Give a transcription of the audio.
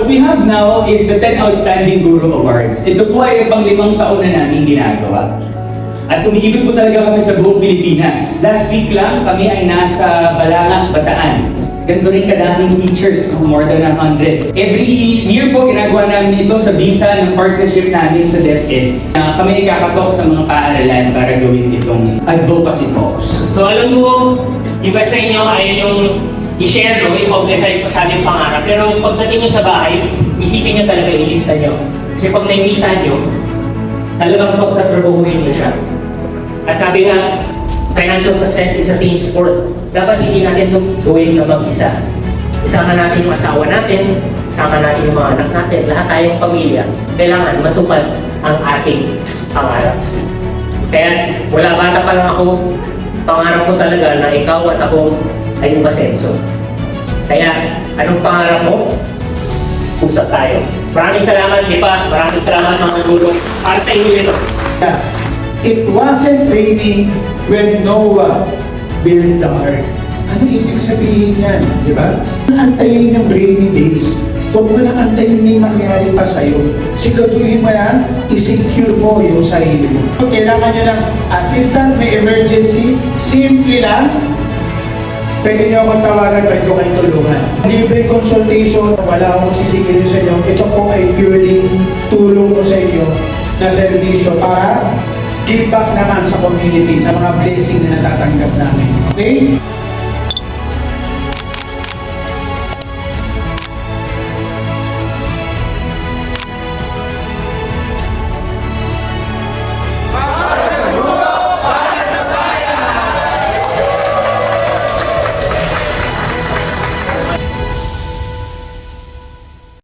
What we have now is the 10 Outstanding Guru Awards. Ito po ay pang 5 taon na namin ginagawa. At umikot po talaga kami sa buong Pilipinas. Last week lang, kami ay nasa Balanga, Bataan. Ganito rin kadaming teachers, more than 100. Every year po, ginagawa namin ito sa bisa ng partnership namin sa DepEd. Kami ikakatok sa mga paaralan para gawin itong advocacy talks. So alam mo, iba sa inyo ay yung i-share nyo, i-publicize masyado yung pangarap. Pero pagdating nyo sa bahay, isipin nyo talaga, ilista nyo. Kasi pag nakikita nyo, talagang pagtatrabuhin nyo siya. At sabi nga, financial success is a team sport. Dapat hindi natin ito gawin na mag-isa. Isama natin yung asawa natin, isama natin yung mga anak natin, lahat tayong pamilya. Kailangan matupad ang ating pangarap. Kaya wala bata pa lang ako, pangarap ko talaga na ikaw at ako ay umasenso. Kaya anong pangarap mo? Usap tayo. Maraming salamat, Lipa. Maraming salamat mga guro. Para sa inyo ito. It wasn't raining when Noah built the ark. Ano ibig sabihin yan? Di ba? Antayin yung rainy days. Huwag mo na antayin may mangyari pa sa'yo. Siguraduhin mo na, i-secure mo yung sarili mo. Kailangan nyo ng assistant, may emergency, simple lang. Pwede nyo akong tawagan, pwede ko kayo tulungan. Libre consultation, wala akong sisigilin sa inyo. Ito po ay purely tulong ko sa inyo na servisyo para give back naman sa community, sa mga blessing na natatanggap namin. Okay?